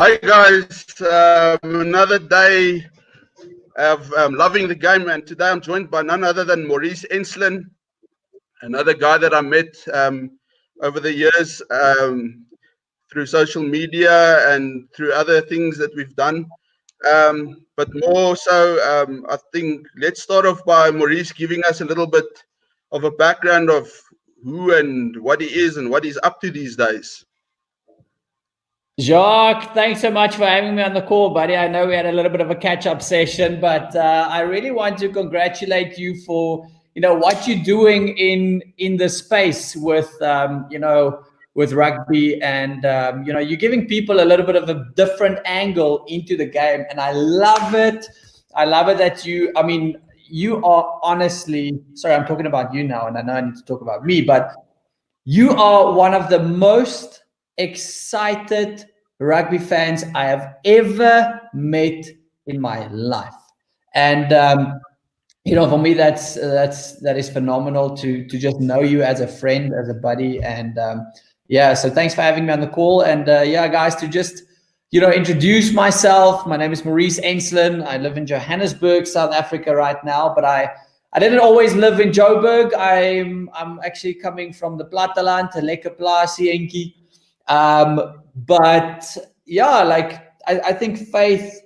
Hi guys, another day of loving the game, and today I'm joined by none other than Maurice Enslin, another guy that I met over the years through social media and through other things that we've done. But more so, I think let's start off by Maurice giving us a little bit of a background of who and what he is and what he's up to these days. Jacques, thanks so much for having me on the call, buddy. I know we had a little bit of a catch-up session, but I really want to congratulate you for what you're doing in the space with with rugby, and you're giving people a little bit of a different angle into the game, and I love it. I love it that you are honestly, sorry, I'm talking about you now, and I know I need to talk about me, but you are one of the most excited rugby fans I have ever met in my life, and for me that is phenomenal to just know you as a friend, as a buddy, and so thanks for having me on the call. And guys, to just introduce myself, my name is Maurice Enslin. I live in Johannesburg, South Africa right now, but I didn't always live in Joburg. I'm actually coming from the Platteland, a lekker plaasie entjie. But I think faith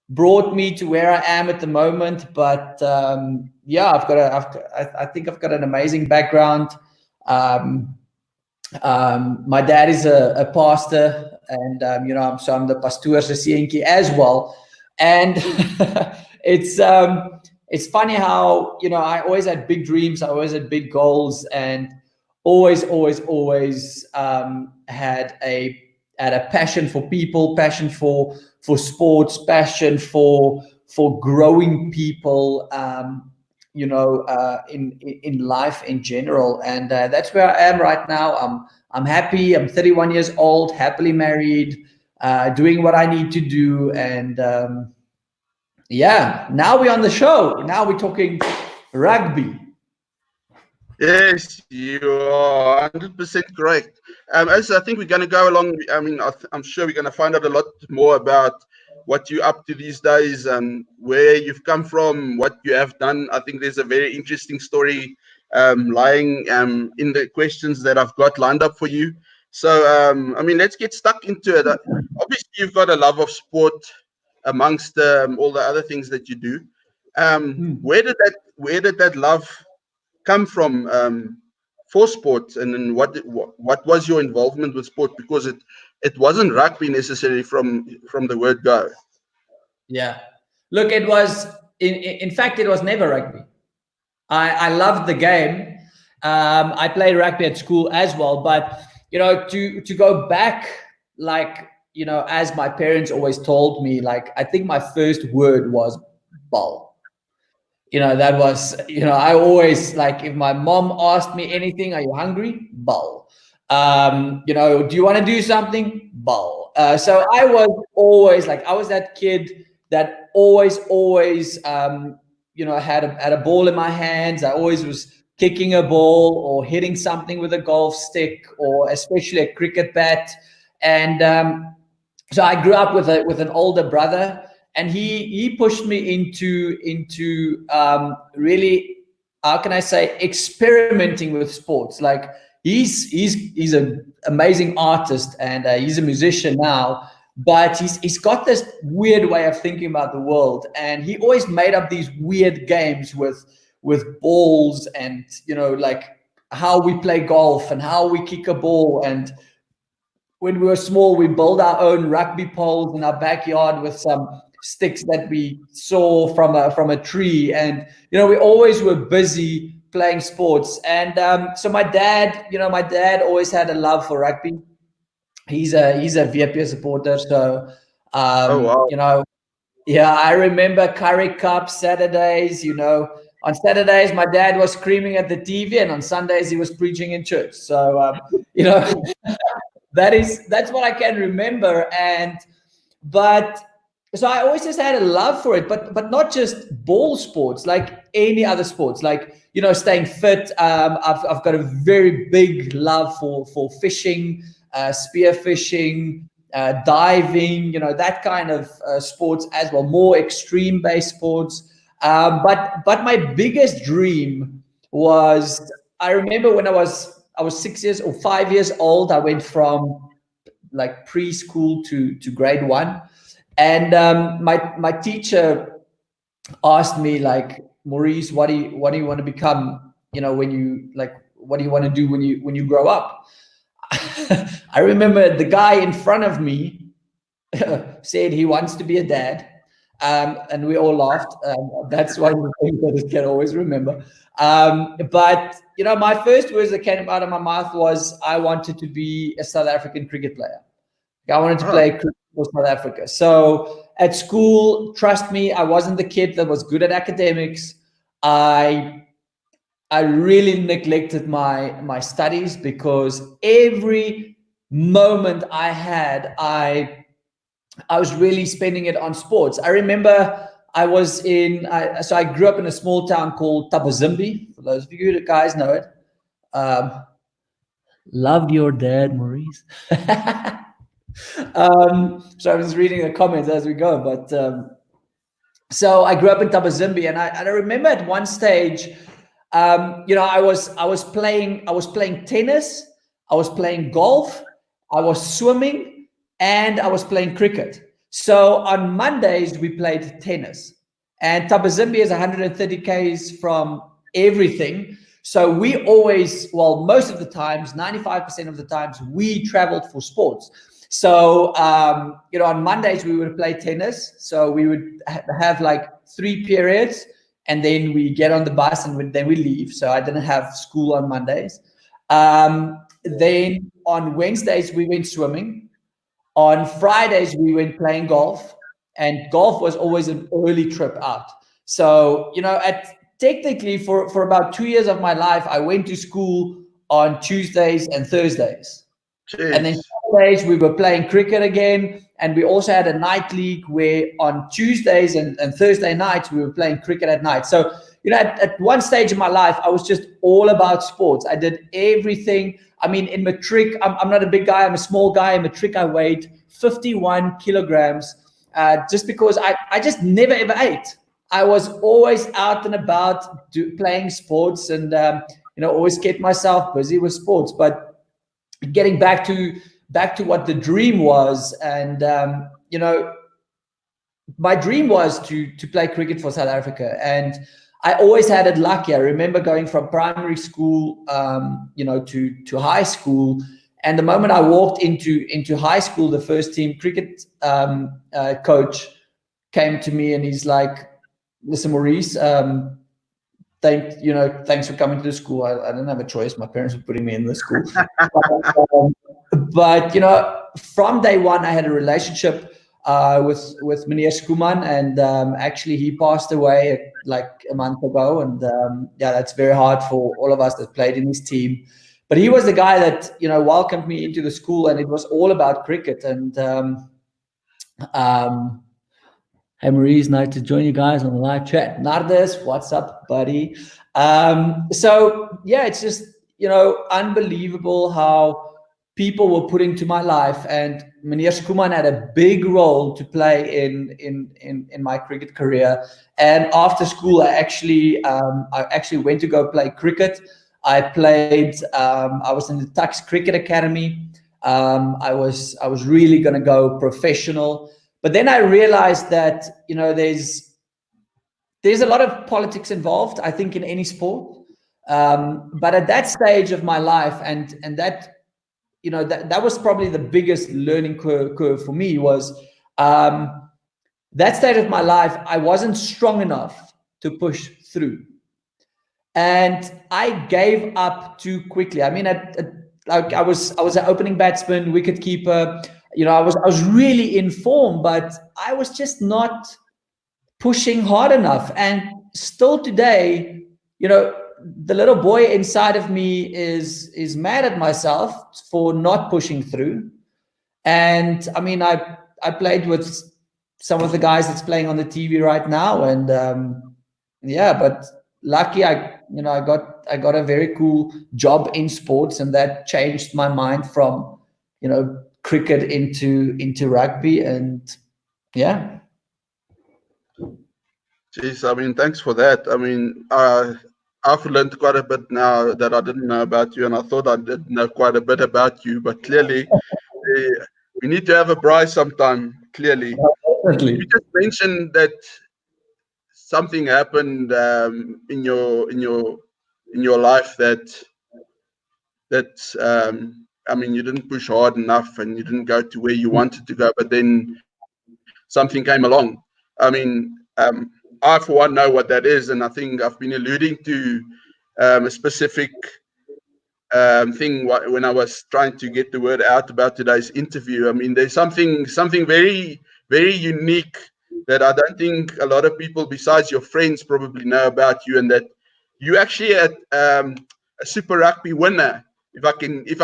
brought me to where I am at the moment. But I think I've got an amazing background. My dad is a pastor, and so I'm the pastoor se seentjie as well. And it's funny how I always had big dreams, I always had big goals, and always had a passion for people, passion for sports, passion for growing people, in life in general. And that's where I am right now. I'm happy. I'm 31 years old, happily married, doing what I need to do, and now we're on the show. Now we're talking rugby. Yes, you are 100% correct. As I think we're going to go along, I'm sure we're going to find out a lot more about what you're up to these days and where you've come from, what you have done. I think there's a very interesting story lying in the questions that I've got lined up for you. So, let's get stuck into it. Obviously, you've got a love of sport amongst all the other things that you do. Where did that love come from for sports, and then what was your involvement with sport? Because it wasn't rugby necessarily from the word go. Yeah, look, it was in fact it was never rugby. I loved the game. I played rugby at school as well, but to go back, as my parents always told me, I think my first word was ball. That was, I always, if my mom asked me anything, are you hungry? Ball. Do you want to do something? Ball. So I was always I was that kid that always, had a ball in my hands. I always was kicking a ball or hitting something with a golf stick, or especially a cricket bat. And so I grew up with an older brother. And he pushed me into really, how can I say, experimenting with sports. He's an amazing artist, and he's a musician now, but he's got this weird way of thinking about the world, and he always made up these weird games with balls, and how we play golf and how we kick a ball. And when we were small, we built our own rugby poles in our backyard with some sticks that we saw from a tree, and we always were busy playing sports. And so my dad always had a love for rugby. He's a VP supporter, so Oh, wow. I remember Curry Cup Saturdays. On Saturdays my dad was screaming at the TV, and on Sundays he was preaching in church. So that's what I can remember. So I always just had a love for it, but not just ball sports, like any other sports, staying fit. I've got a very big love for fishing, spear fishing, diving, that kind of sports as well, more extreme-based sports. But my biggest dream was, I remember when I was 6 years or 5 years old, I went from like preschool to grade 1, and my teacher asked me, like, Maurice, what do you want to become? When you, like, what do you want to do when you grow up? I remember the guy in front of me said he wants to be a dad, and we all laughed. That's one of the things that I can always remember. But my first words that came out of my mouth was, I wanted to be a South African cricket player. I wanted to play cricket for South Africa. So at school, trust me, I wasn't the kid that was good at academics. I really neglected my studies, because every moment I had, I was really spending it on sports. I remember I was so I grew up in a small town called Thabazimbi. For those of you guys know it. Loved your dad, Maurice. So I was reading the comments as we go, but so I grew up in Thabazimbi, and I remember at one stage, I was playing tennis, I was playing golf, I was swimming, and I was playing cricket. So on Mondays we played tennis, and Thabazimbi is 130 k's from everything. So we always, well, most of the times, 95% of the times, we traveled for sports. So, on Mondays we would play tennis. So we would have like 3 periods, and then we get on the bus, and then we leave. So I didn't have school on Mondays. Then on Wednesdays we went swimming. On Fridays we went playing golf, and golf was always an early trip out. So, technically for about 2 years of my life, I went to school on Tuesdays and Thursdays. Jeez. And then Saturdays we were playing cricket again, and we also had a night league where on Tuesdays and Thursday nights we were playing cricket at night. So, at one stage in my life, I was just all about sports. I did everything. I mean, in matric, I'm not a big guy, I'm a small guy. In matric, I weighed 51 kilograms, just because I just never ever ate. I was always out and about playing sports, and always kept myself busy with sports. But getting back to what the dream was, and my dream was to play cricket for South Africa, and I always had it lucky. I remember going from primary school, to high school, and the moment I walked into high school, the first team cricket coach came to me, and he's like, "Listen, Maurice, thanks for coming to the school. I didn't have a choice. My parents were putting me in the school." But from day one, I had a relationship with Meneer Skuman, and actually he passed away like a month ago, and that's very hard for all of us that played in his team. But he was the guy that welcomed me into the school, and it was all about cricket. And hey, Maurice, nice to join you guys on the live chat. Nardes, what's up, buddy? So yeah, it's just unbelievable how people were put into my life, and Meneer Skuman had a big role to play in my cricket career. And after school, I actually went to go play cricket. I played. I was in the Tuks Cricket Academy. I was really going to go professional, but then I realized that there's a lot of politics involved, I think, in any sport. But at that stage of my life, and that that was probably the biggest learning curve for me, was that stage of my life, I wasn't strong enough to push through. And I gave up too quickly. I mean, I was an opening batsman, wicket keeper. I was really in form, but I was just not pushing hard enough. And still today, the little boy inside of me is mad at myself for not pushing through. And I mean, I played with some of the guys that's playing on the TV right now, and but lucky I got a very cool job in sports, and that changed my mind from cricket into rugby, and yeah. Jeez, I mean, thanks for that. I mean, I've learned quite a bit now that I didn't know about you, and I thought I did know quite a bit about you, but clearly we need to have a braai sometime, clearly. Definitely. You just mentioned that something happened in your life that I mean, you didn't push hard enough and you didn't go to where you wanted to go, but then something came along. I mean, I for one know what that is, and I think I've been alluding to a specific thing when I was trying to get the word out about today's interview. I mean, there's something very, very unique that I don't think a lot of people besides your friends probably know about you, and that you actually a Super Rugby winner, if I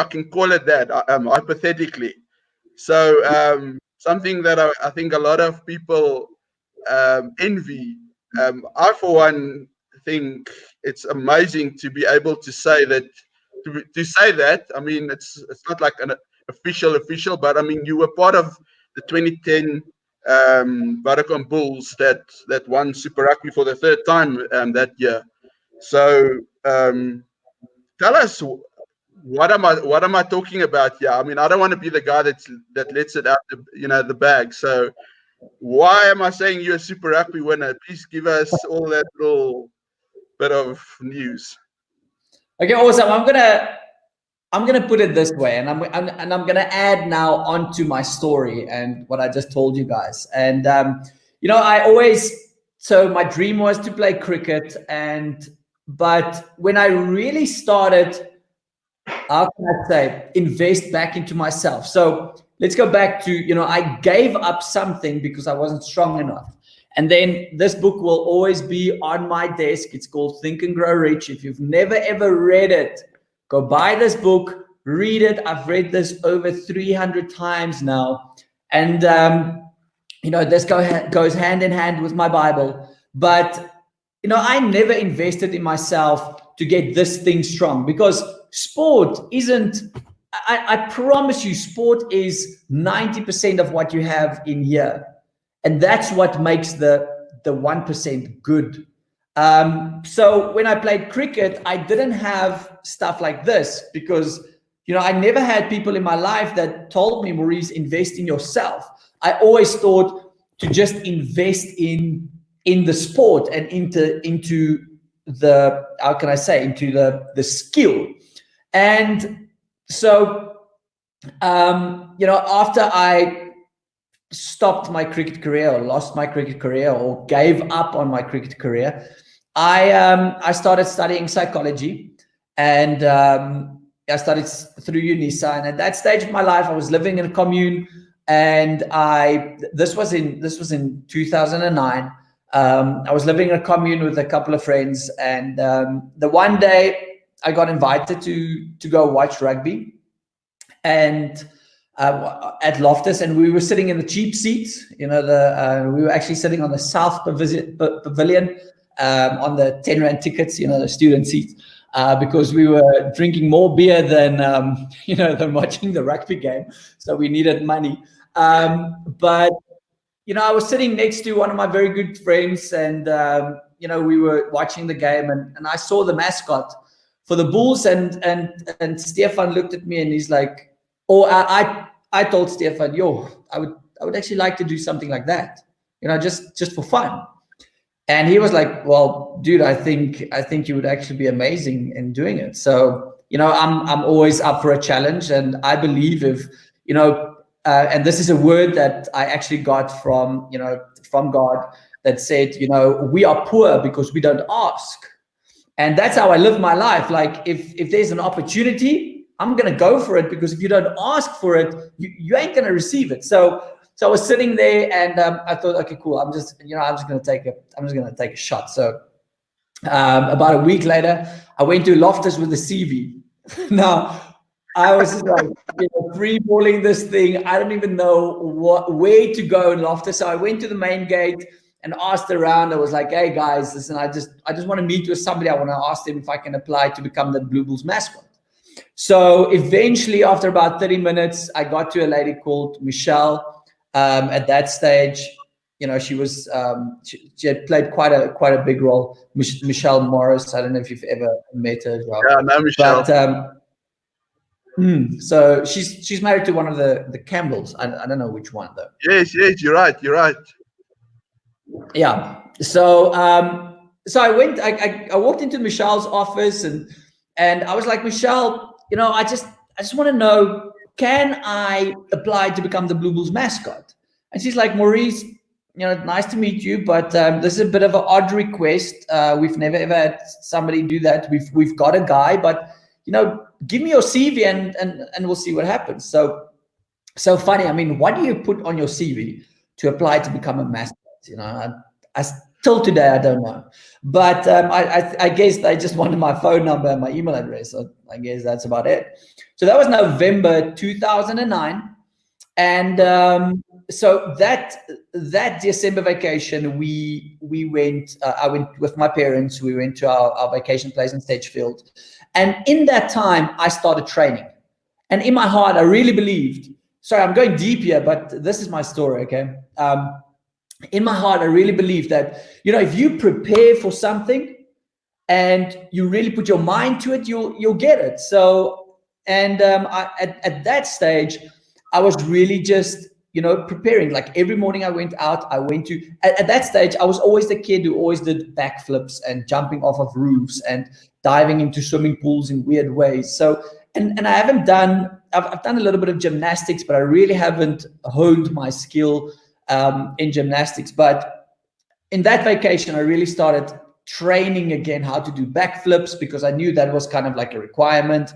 can call it that, hypothetically. So something that I think a lot of people envy. I, for one, think it's amazing to be able to say that. To say that, I mean, it's not like an official, but I mean, you were part of the 2010 Vodacom Bulls that won Super Rugby for the third time that year. So tell us, what am I talking about here? I mean, I don't want to be the guy that lets it out the bag. So why am I saying you're a Super Rugby winner? Please give us all that little bit of news. Okay, awesome. I'm gonna put it this way, and I'm gonna add now onto my story and what I just told you guys. And I always, so my dream was to play cricket, but when I really started, how can I say, invest back into myself. So let's go back to, I gave up something because I wasn't strong enough. And then this book will always be on my desk. It's called Think and Grow Rich. If you've never, ever read it, go buy this book, read it. I've read this over 300 times now. And, this goes hand in hand with my Bible. But, I never invested in myself to get this thing strong, because sport isn't, I promise you, sport is 90% of what you have in here. And that's what makes the 1% good. So when I played cricket, I didn't have stuff like this because, I never had people in my life that told me, Maurice, invest in yourself. I always thought to just invest in the sport and into the, how can I say, into the skill. And so, after I stopped my cricket career, or lost my cricket career, or gave up on my cricket career, I started studying psychology, and I studied through UNISA. And at that stage of my life, I was living in a commune, and this was in 2009. I was living in a commune with a couple of friends, and the one day I got invited to go watch rugby, and at Loftus, and we were sitting in the cheap seats. We were actually sitting on the South Pavilion on the 10 Rand tickets, the student seats, because we were drinking more beer than watching the rugby game, so we needed money. But I was sitting next to one of my very good friends, and we were watching the game, and I saw the mascot for the Bulls, and Stefan looked at me and he's like, I told Stefan, I would actually like to do something like that, just for fun. And he was like, well, dude, I think you would actually be amazing in doing it. So, I'm always up for a challenge, and I believe if, and this is a word that I actually got from God, that said, we are poor because we don't ask. And that's how I live my life. Like if there's an opportunity, I'm going to go for it, because if you don't ask for it, you ain't going to receive it. So I was sitting there, and I thought, okay, cool. I'm just going to take a shot. So about a week later, I went to Loftus with the CV. Now, I was just like, free balling this thing. I don't even know where to go in Loftus. So I went to the main gate and asked around. I was like, hey guys, listen, I just want to meet with somebody. I want to ask them if I can apply to become the Blue Bulls mascot. So eventually, after about 30 minutes, I got to a lady called Michelle. At that stage, she was she had played quite a big role. Michelle Morris. I don't know if you've ever met her as well. Yeah, no, Michelle. But so she's married to one of the Campbells. I don't know which one though. Yes, you're right. Yeah. So so I walked into Michelle's office and I was like, Michelle, I just want to know, can I apply to become the Blue Bulls mascot? And she's like, Maurice, nice to meet you, but this is a bit of an odd request. We've never ever had somebody do that. We've got a guy, but give me your CV and we'll see what happens. So funny. I mean, what do you put on your CV to apply to become a mascot? I till today I don't know, but I guess they just wanted my phone number and my email address. So I guess that's about it. So that was November 2009, and so that December vacation we went. I went with my parents. We went to our vacation place in Sedgefield, and in that time I started training, and in my heart I really believed. Sorry, I'm going deep here, but this is my story. Okay. In my heart, I really believe that, if you prepare for something and you really put your mind to it, you'll get it. So, and at that stage, I was really just, preparing. Like every morning I went out, at that stage, I was always the kid who always did backflips and jumping off of roofs and diving into swimming pools in weird ways. So, and I haven't I've done a little bit of gymnastics, but I really haven't honed my skill in gymnastics. But in that vacation, I really started training again how to do backflips, because I knew that was kind of like a requirement,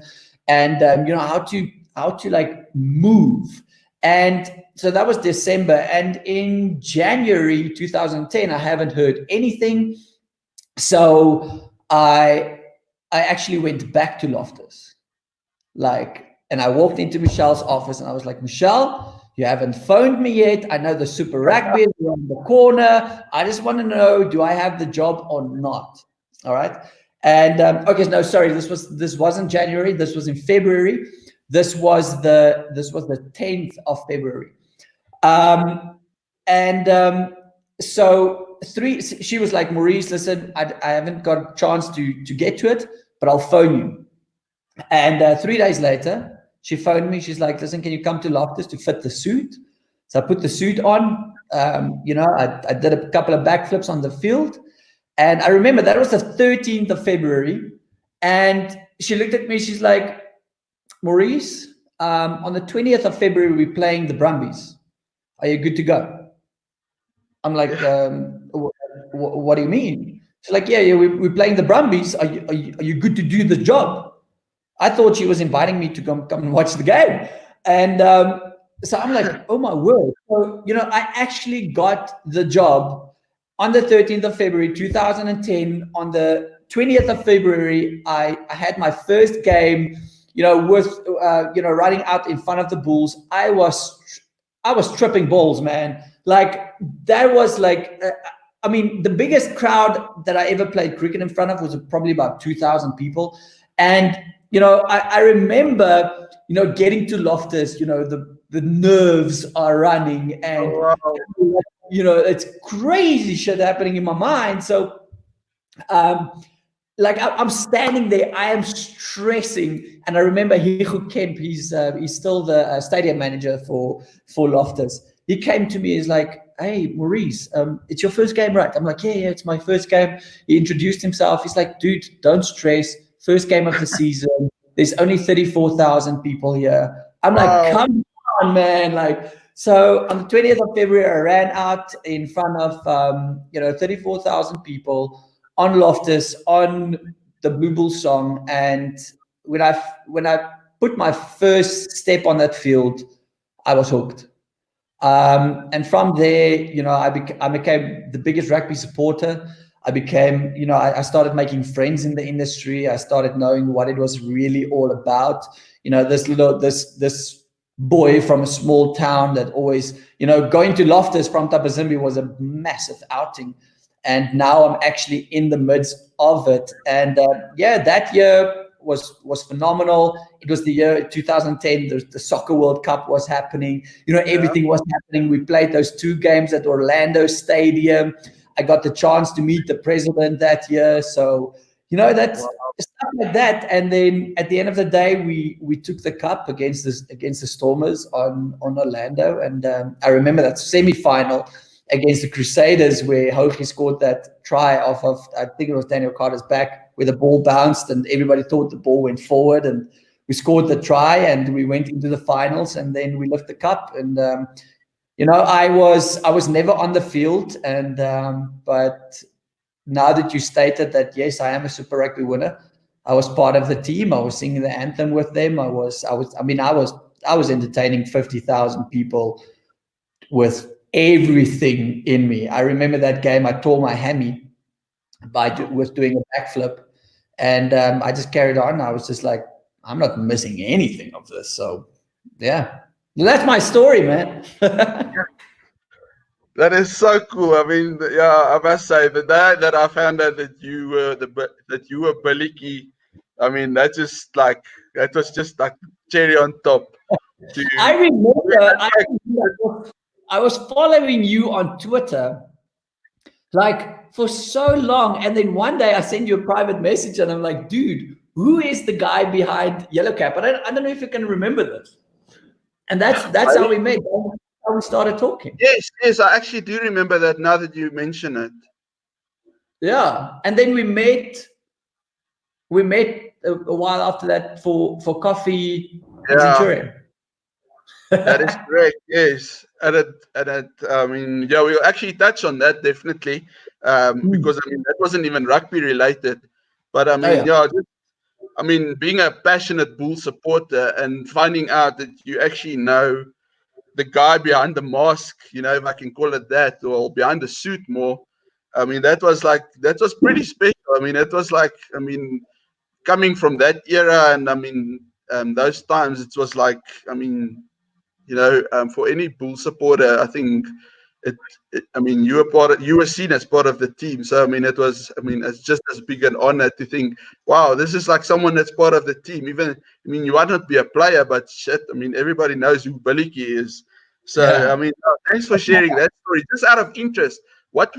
and how to like move. And so that was December, and in January 2010 I haven't heard anything. So I actually went back to Loftus, and I walked into Michelle's office and I was like, Michelle, you haven't phoned me yet. I know the Super Rugby is around the corner. I just want to know, do I have the job or not? All right. And okay, no, sorry, this wasn't January. This was in February. This was the 10th of February. So she was like, Maurice, listen, I haven't got a chance to get to it, but I'll phone you. And 3 days later, she phoned me. She's like, listen, can you come to Loftus to fit the suit? So I put the suit on. I did a couple of backflips on the field. And I remember that was the 13th of February. And she looked at me. She's like, Maurice, on the 20th of February, we're playing the Brumbies. Are you good to go? I'm like, what do you mean? She's like, yeah, we're playing the Brumbies. Are you good to do the job? I thought she was inviting me to come and watch the game. And so I'm like, oh my word. So, I actually got the job on the 13th of February, 2010. On the 20th of February, I had my first game, with, riding out in front of the Bulls. I was tripping balls, man. Like that was like, the biggest crowd that I ever played cricket in front of was probably about 2,000 people. And I remember, getting to Loftus, the nerves are running, and, it's crazy shit happening in my mind. So, I'm standing there, I am stressing. And I remember Hugo Kemp, he's still the stadium manager for Loftus. He came to me, he's like, hey, Maurice, it's your first game, right? I'm like, yeah, it's my first game. He introduced himself. He's like, dude, don't stress. First game of the season. There's only 34,000 people here. I'm like, come on, man. So on the 20th of February, I ran out in front of 34,000 people on Loftus on the Blue Bulls song. And when I put my first step on that field, I was hooked. And from there, I became the biggest rugby supporter. I became, I started making friends in the industry. I started knowing what it was really all about. This boy from a small town that always, going to Loftus from Tapazimbi was a massive outing. And now I'm actually in the midst of it. And that year was phenomenal. It was the year 2010. The Soccer World Cup was happening. Everything was happening. We played those 2 games at Orlando Stadium. I got the chance to meet the president that year. So, that's stuff like that. And then at the end of the day, we took the cup against the Stormers on Orlando. And I remember that semi-final against the Crusaders where Hogie scored that try off of, I think it was Daniel Carter's back, where the ball bounced and everybody thought the ball went forward, and we scored the try and we went into the finals, and then we lifted the cup. And I was never on the field, and but now that you stated that, yes, I am a Super Rugby winner. I was part of the team. I was singing the anthem with them. I was entertaining 50,000 people with everything in me. I remember that game. I tore my hammy with doing a backflip, and I just carried on. I was just like, I'm not missing anything of this. So, yeah, that's my story, man. That is so cool. I mean, I must say, the day that I found out that you were Bulletjie, I mean, that was just like cherry on top. I remember I was following you on Twitter, like, for so long, and then one day I send you a private message, and I'm like, dude, who is the guy behind Yellow Cap? And I don't know if you can remember this. And that's how we met. How we started talking. Yes, I actually do remember that now that you mention it. Yeah, and then we met a while after that for coffee in Centurion. That is correct. Yes, I mean, we'll actually touch on that definitely, because I mean that wasn't even rugby related, but I mean, being a passionate Bull supporter and finding out that you actually know the guy behind the mask, if I can call it that, or behind the suit more. I mean, that was pretty special. I mean, it was like, I mean, coming from that era, and I mean, those times, it was like, I mean, for any Bull supporter, I think I mean, you were seen as part of the team. So I mean, it's just as big an honor to think, wow, this is like someone that's part of the team. Even, I mean, you might not be a player, but shit, I mean, everybody knows who Bulletjie is. So I mean, thanks for sharing that story. Just out of interest, what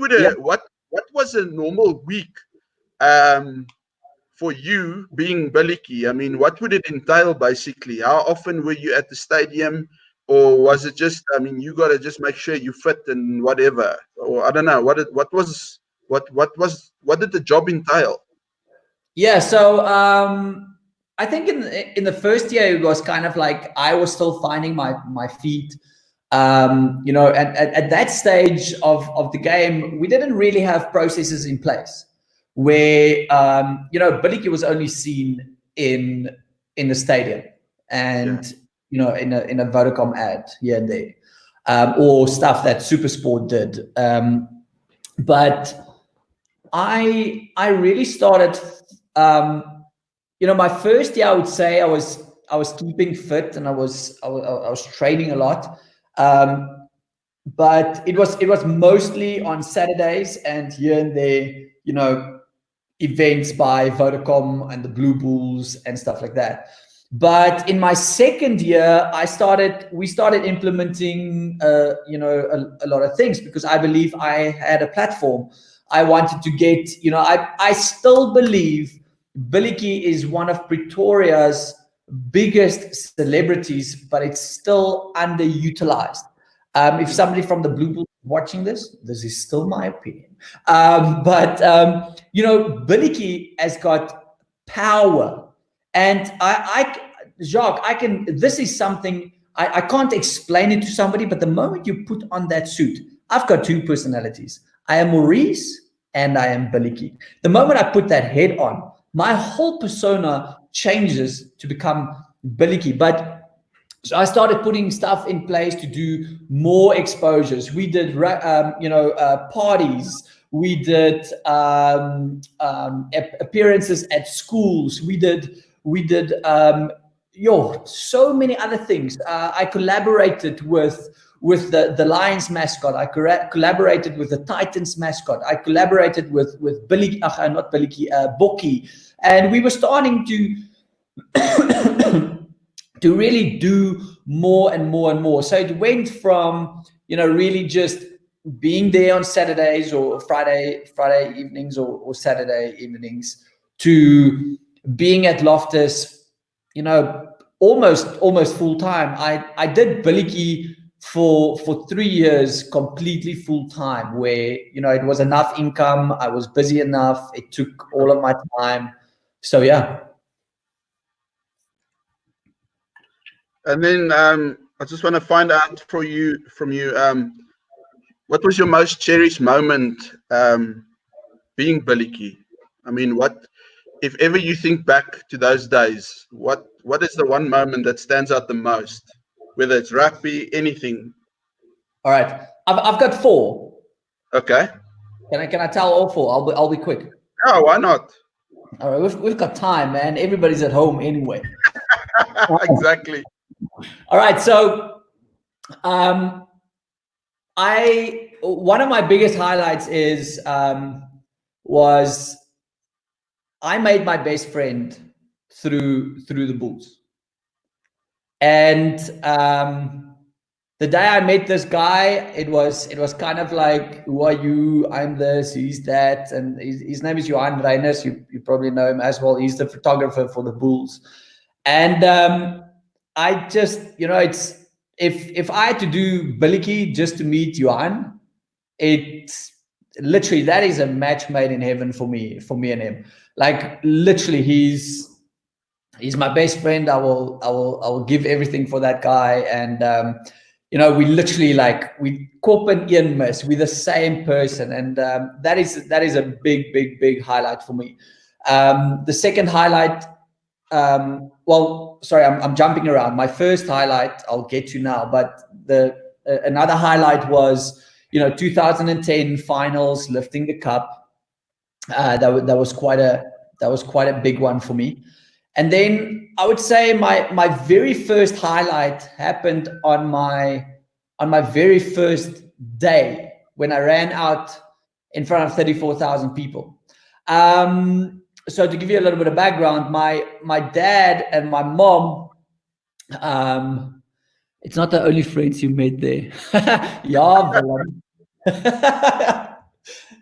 was a normal week for you being Bulletjie? I mean, what would it entail basically? How often were you at the stadium? Or was it just, I mean, you got to just make sure you fit and whatever? Or I don't know, what did the job entail? Yeah, so I think in the first year it was kind of like I was still finding my feet. At that stage of the game, we didn't really have processes in place where Bulletjie was only seen in the stadium and in a Vodacom ad here and there, or stuff that SuperSport did. But I really started, my first year, I would say I was keeping fit and I was training a lot. But it was mostly on Saturdays and here and there, events by Vodacom and the Blue Bulls and stuff like that. But in my second year, we started implementing, a lot of things because I believe I had a platform. I wanted to get, I still believe Bulletjie is one of Pretoria's biggest celebrities, but it's still underutilized. If somebody from the Blue Bulls is watching this is still my opinion. But Bulletjie has got power. And Jacques, this is something, I can't explain it to somebody, but the moment you put on that suit, I've got two personalities. I am Maurice and I am Bulletjie. The moment I put that head on, my whole persona changes to become Bulletjie. But so I started putting stuff in place to do more exposures. We did, parties. We did appearances at schools. We did so many other things. I collaborated with the Lions mascot. I collaborated with the Titans mascot. I collaborated with Bokkie. And we were starting to really do more and more and more. So it went from, really just being there on Saturdays or Friday evenings or Saturday evenings to being at Loftus, almost full time. I did Bulletjie for 3 years completely full time, where it was enough income, I was busy enough, it took all of my time. So yeah. And then I just want to find out from you, what was your most cherished moment being Bulletjie? I mean, if ever you think back to those days, what is the one moment that stands out the most? Whether it's rugby, anything. All right, I've got 4. Okay. Can I tell all 4? I'll be quick. Oh, why not? All right, we've got time, man. Everybody's at home anyway. Exactly. All right, so one of my biggest highlights was I made my best friend through the Bulls, and the day I met this guy, it was kind of like, who are you? I'm this, he's that, and his name is Johan Reiners. You probably know him as well. He's the photographer for the Bulls, and I just, it's if I had to do Bulletjie just to meet Johan, it's literally, that is a match made in heaven for me and him. Like literally, he's my best friend. I will give everything for that guy, and we literally, like, we kop en een mis, we're the same person, and that is a big highlight for me. The second highlight, well, sorry, I'm jumping around. My first highlight I'll get to now, but another highlight was 2010 finals, lifting the cup. That was quite a big one for me. And then I would say my very first highlight happened on my very first day, when I ran out in front of 34,000 people. So to give you a little bit of background, my dad and my mom, it's not the only friends you made there. Yeah, Willem.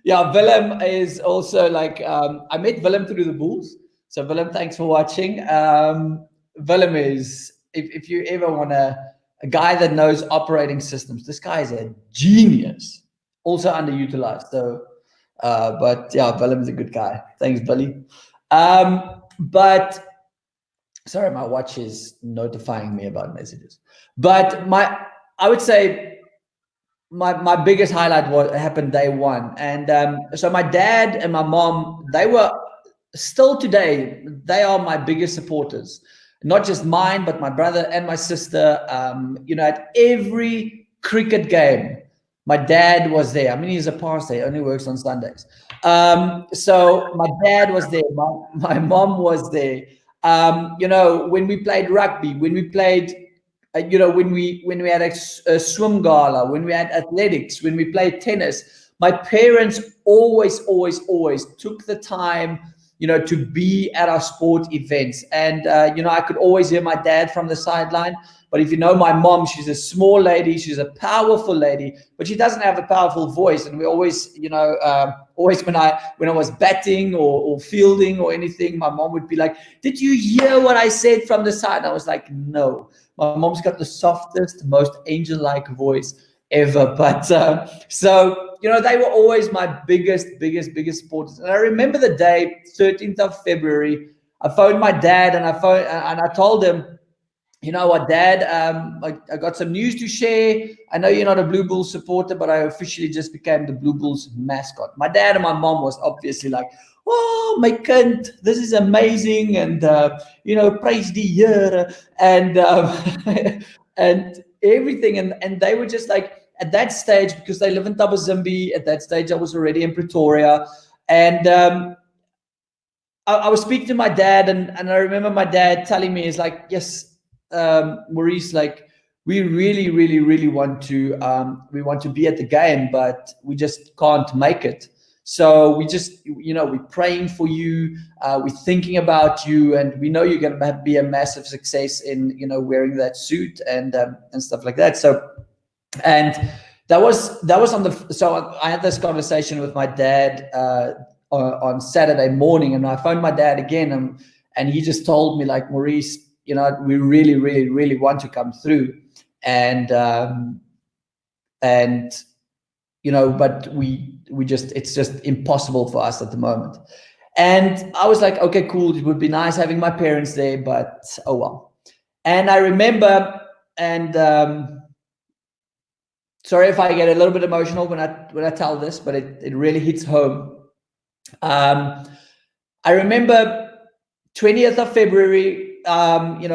Yeah, Willem is also like, I met Willem through the Bulls. So Willem, thanks for watching. Willem is, if you ever want a guy that knows operating systems, this guy is a genius. Also underutilized. So, but yeah, Willem is a good guy. Thanks, Billy. But sorry, my watch is notifying me about messages. But I would say my biggest highlight happened day one. And so my dad and my mom, they were still today, they are my biggest supporters. Not just mine, but my brother and my sister. At every cricket game, my dad was there. I mean, he's a pastor, he only works on Sundays. So my dad was there, my mom was there. When we played rugby, when we played, when we had a swim gala, when we had athletics, when we played tennis, my parents always took the time, to be at our sport events. And, I could always hear my dad from the sideline. But if you know my mom, she's a small lady, she's a powerful lady, but she doesn't have a powerful voice. And we always, always when I was batting or fielding or anything, my mom would be like, "Did you hear what I said from the side?" And I was like, "No." My mom's got the softest, most angel-like voice ever. But so, they were always my biggest supporters. And I remember the day, 13th of February, I phoned my dad and I told him, "You know what, Dad, I got some news to share. I know you're not a Blue Bulls supporter, but I officially just became the Blue Bulls mascot." My dad and my mom was obviously like, "Oh, my kind, this is amazing." And, praise the year and and everything. And they were just like, at that stage, because they live in Tabazimbi, at that stage, I was already in Pretoria. And I was speaking to my dad, and I remember my dad telling me, he's like, "Yes, Maurice, like, we really want to be at the game, but we just can't make it." So we just, we're praying for you. We're thinking about you, and we know you're going to be a massive success in, wearing that suit and stuff like that. So, and that was on the. So I had this conversation with my dad on Saturday morning, and I phoned my dad again, and he just told me, like, Maurice, we really, really, really want to come through, and but it's just impossible for us at the moment. And I was like, okay, cool. It would be nice having my parents there, but oh well. And I remember, and sorry if I get a little bit emotional when I tell this, but it really hits home. I remember 20th of February,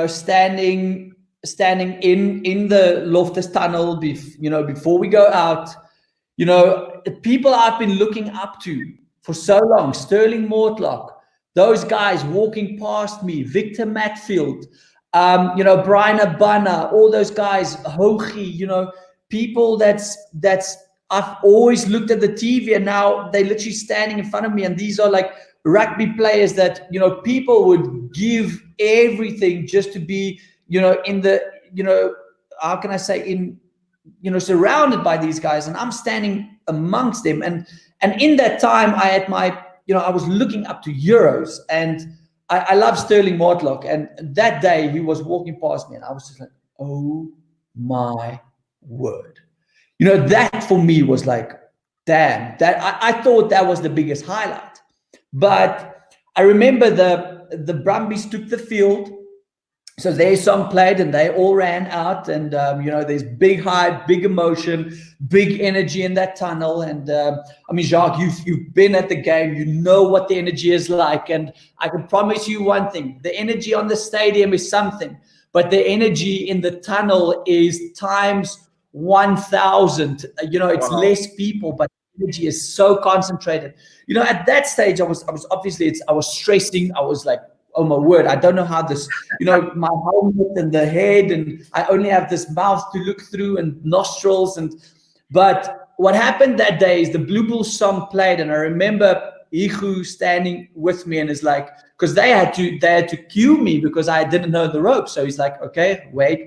standing in the Loftus tunnel, before we go out. The people I've been looking up to for so long, Sterling Mortlock, those guys walking past me, Victor Matfield, Brian Abana, all those guys, Hoagie, people that's I've always looked at the TV, and now they're literally standing in front of me, and these are like rugby players that, people would give everything just to be, in the, how can I say, in, surrounded by these guys, and I'm standing amongst them. And in that time, I had I was looking up to Euros, and I love Sterling Mortlock. And that day he was walking past me, and I was just like, oh my word. That for me was like, damn, that I thought that was the biggest highlight. But I remember the Brumbies took the field. So their song played, and they all ran out, and there's big hype, big emotion, big energy in that tunnel. And Jacques, you've been at the game, you know what the energy is like, and I can promise you one thing: the energy on the stadium is something, but the energy in the tunnel is times 1,000. It's Wow. less people, but the energy is so concentrated. At that stage, I was obviously I was stressing. I was like, oh my word, I don't know how this, my helmet and the head, and I only have this mouth to look through and nostrils. But what happened that day is the Blue Bulls song played, and I remember Igu standing with me, and is like, because they had to cue me because I didn't know the rope. So he's like, okay, wait,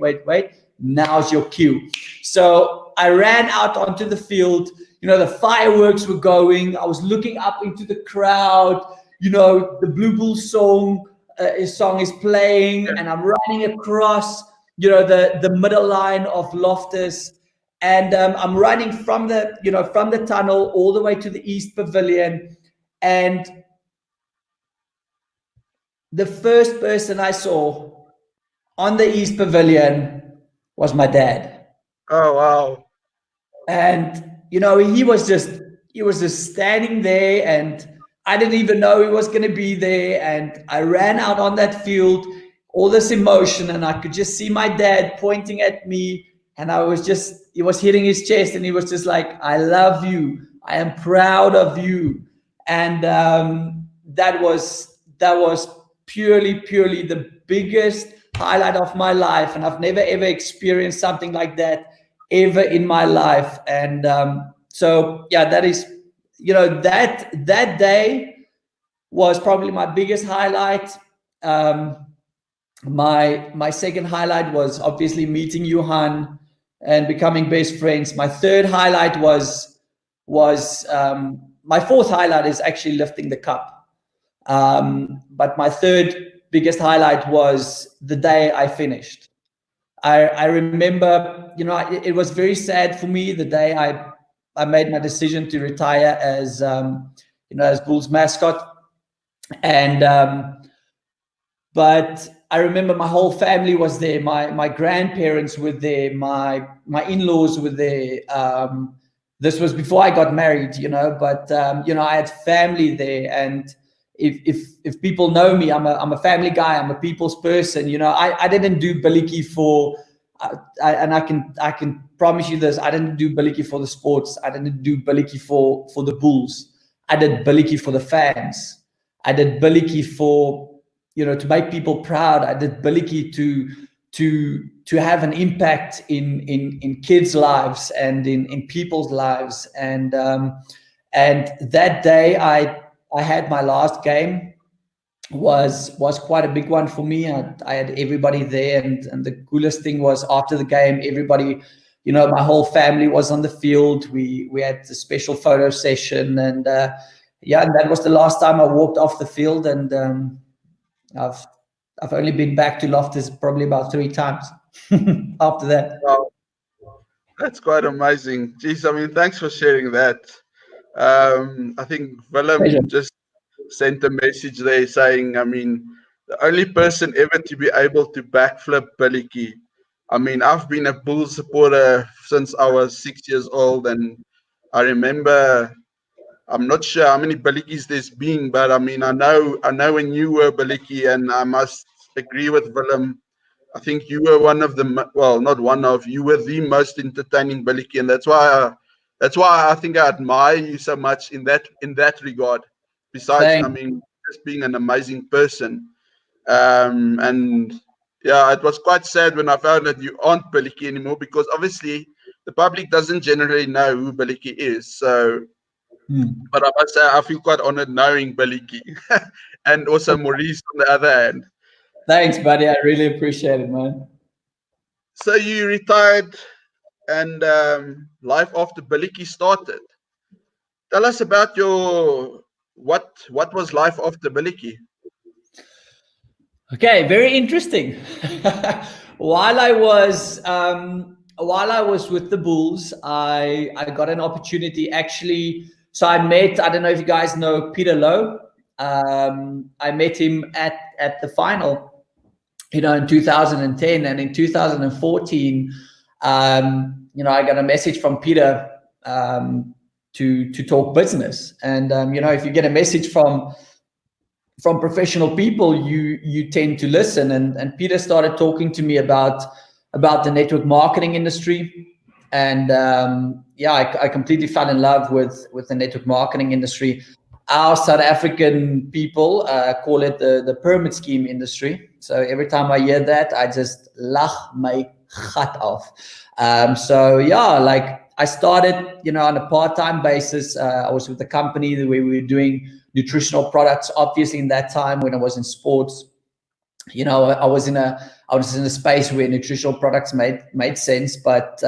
now's your cue. So I ran out onto the field, the fireworks were going, I was looking up into the crowd, the Blue Bulls song is playing, and I'm running across, the middle line of Loftus, and I'm running from the tunnel all the way to the East Pavilion, and the first person I saw on the East Pavilion was my dad. Oh wow! And he was just standing there, and I didn't even know he was going to be there. And I ran out on that field, all this emotion, and I could just see my dad pointing at me. And he was hitting his chest, and he was just like, I love you. I am proud of you. And that was purely the biggest highlight of my life. And I've never, ever experienced something like that ever in my life. And so, yeah, that is, that day was probably my biggest highlight. My second highlight was obviously meeting Johan and becoming best friends. My third highlight was my fourth highlight is actually lifting the cup. But my third biggest highlight was the day I finished. I remember, it was very sad for me the day I made my decision to retire as Bulls mascot. And but I remember my whole family was there. My grandparents were there. My in-laws were there. This was before I got married, but I had family there. And if people know me, I'm a family guy. I'm a people's person. I didn't do Bulletjie for, and I can promise you this: I didn't do Bulletjie for the sports. I didn't do Bulletjie for the Bulls. I did Bulletjie for the fans. I did Bulletjie for, to make people proud. I did Bulletjie to have an impact in kids' lives and in people's lives. And And that day I had my last game, was quite a big one for me. I had everybody there, and the coolest thing was after the game, everybody, my whole family was on the field. We had a special photo session, and and that was the last time I walked off the field. And I've only been back to Loftus probably about 3 times after that. Wow, that's quite amazing. Geez, I mean, thanks for sharing that. I think Pleasure. Willem just sent a message there saying, I mean, the only person ever to be able to backflip Bulletjie. I mean, I've been a Bulls supporter since I was 6 years old, and I remember, I'm not sure how many Bulletjies there's been, but I mean, I know when you were Bulletjie, and I must agree with Willem. I think you were one of the, well, not one of, you were the most entertaining Bulletjie, and that's why I think I admire you so much in that regard. Besides, I mean, just being an amazing person. And yeah, it was quite sad when I found that you aren't Bulletjie anymore, because obviously the public doesn't generally know who Bulletjie is. So, but I must say, I feel quite honored knowing Bulletjie and also Maurice on the other hand. Thanks, buddy. I really appreciate it, man. So you retired, and life after Bulletjie started. Tell us about your what was life after Bulletjie? Okay, very interesting. While I was with the Bulls, I got an opportunity actually. So I don't know if you guys know Peter Lowe. I met him at the final, in 2010, and in 2014, I got a message from Peter to talk business. And if you get a message from professional people, you tend to listen. And Peter started talking to me about the network marketing industry. And I completely fell in love with the network marketing industry. Our South African people call it the pyramid scheme industry. So every time I hear that, I just lach my gat off. I started, on a part-time basis. I was with the company where we were doing nutritional products. Obviously, in that time when I was in sports, I was in a space where nutritional products made sense. But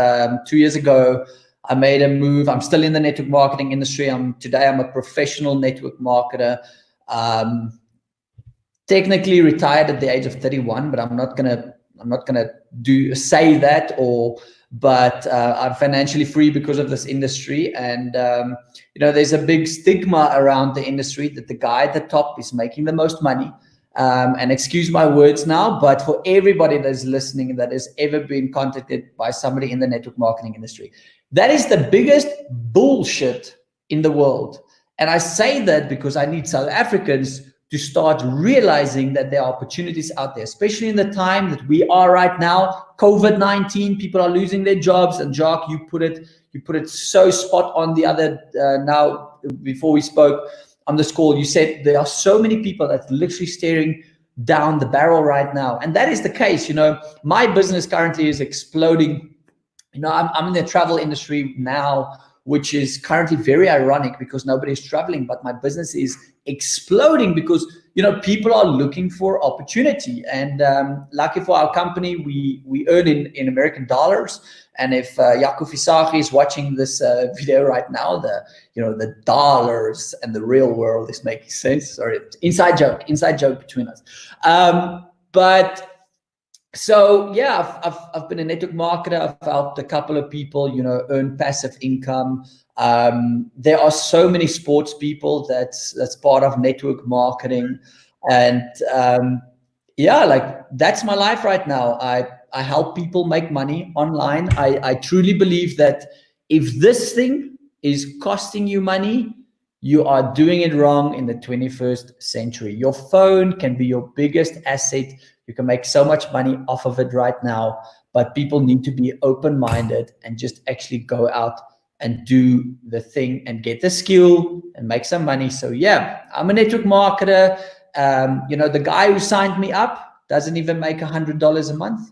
2 years ago, I made a move. I'm still in the network marketing industry. Today I'm a professional network marketer. Technically retired at the age of 31, but I'm not gonna say that, but I'm financially free because of this industry. And there's a big stigma around the industry that the guy at the top is making the most money. And excuse my words now, but for everybody that's listening that has ever been contacted by somebody in the network marketing industry, that is the biggest bullshit in the world. And I say that because I need South Africans to start realizing that there are opportunities out there, especially in the time that we are right now. COVID-19, people are losing their jobs. And Jacques, you put it so spot on the other now before we spoke on this call. You said there are so many people that's literally staring down the barrel right now, and that is the case. My business currently is exploding. I'm in the travel industry now, which is currently very ironic because nobody's traveling, but my business is exploding because people are looking for opportunity. And lucky for our company, we earn in American dollars. And if Jaco Visagi is watching this video right now, the dollars and the real world is making sense. Sorry, inside joke between us. So yeah, I've been a network marketer. I've helped a couple of people, earn passive income. There are so many sports people that's part of network marketing, and that's my life right now. I help people make money online. I truly believe that if this thing is costing you money, you are doing it wrong in the 21st century. Your phone can be your biggest asset. You can make so much money off of it right now, but people need to be open-minded and just actually go out and do the thing and get the skill and make some money. So yeah, I'm a network marketer. The guy who signed me up doesn't even make $100 a month.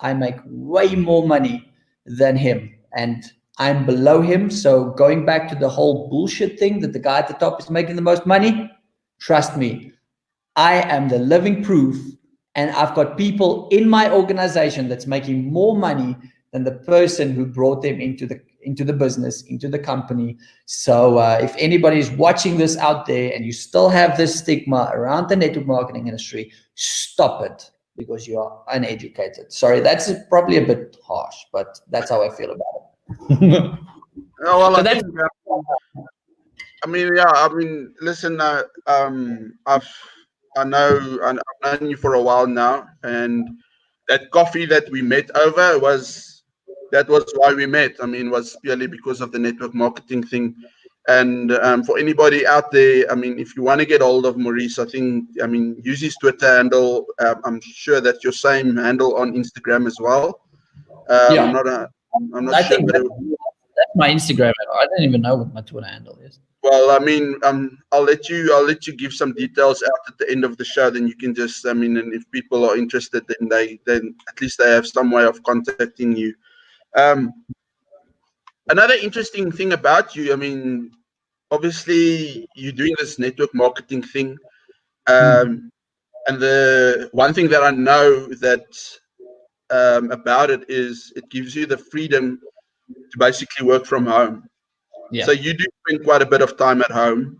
I make way more money than him. And I'm below him. So going back to the whole bullshit thing that the guy at the top is making the most money, trust me, I am the living proof. And I've got people in my organization that's making more money than the person who brought them into the business, into the company. So if anybody's watching this out there and you still have this stigma around the network marketing industry, stop it, because you are uneducated. Sorry, that's probably a bit harsh, but that's how I feel about it. Oh, well, So I think, listen, I've known you for a while now, and that coffee that we met over that was why we met. I mean, was purely because of the network marketing thing. And for anybody out there, I mean, if you want to get hold of Maurice, use his Twitter handle. I'm sure that's your same handle on Instagram as well. Yeah. I'm not I sure, think but that's my Instagram handle. I don't even know what my Twitter handle is. well, I'll let you give some details out at the end of the show. Then you can just, and if people are interested, then at least they have some way of contacting you. Another interesting thing about you, I mean, obviously you're doing this network marketing thing, and the one thing that I know that about it is it gives you the freedom to basically work from home. Yeah. So you do spend quite a bit of time at home,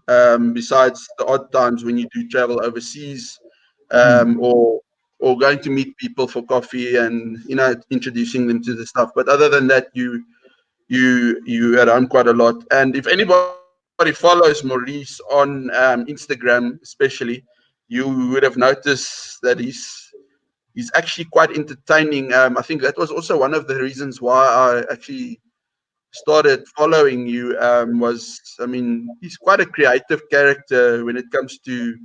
besides the odd times when you do travel overseas, or going to meet people for coffee and introducing them to the stuff. But other than that, you at home quite a lot. And if anybody follows Maurice on Instagram, especially, you would have noticed that he's actually quite entertaining. I think that was also one of the reasons why I actually started following you. He's quite a creative character when it comes to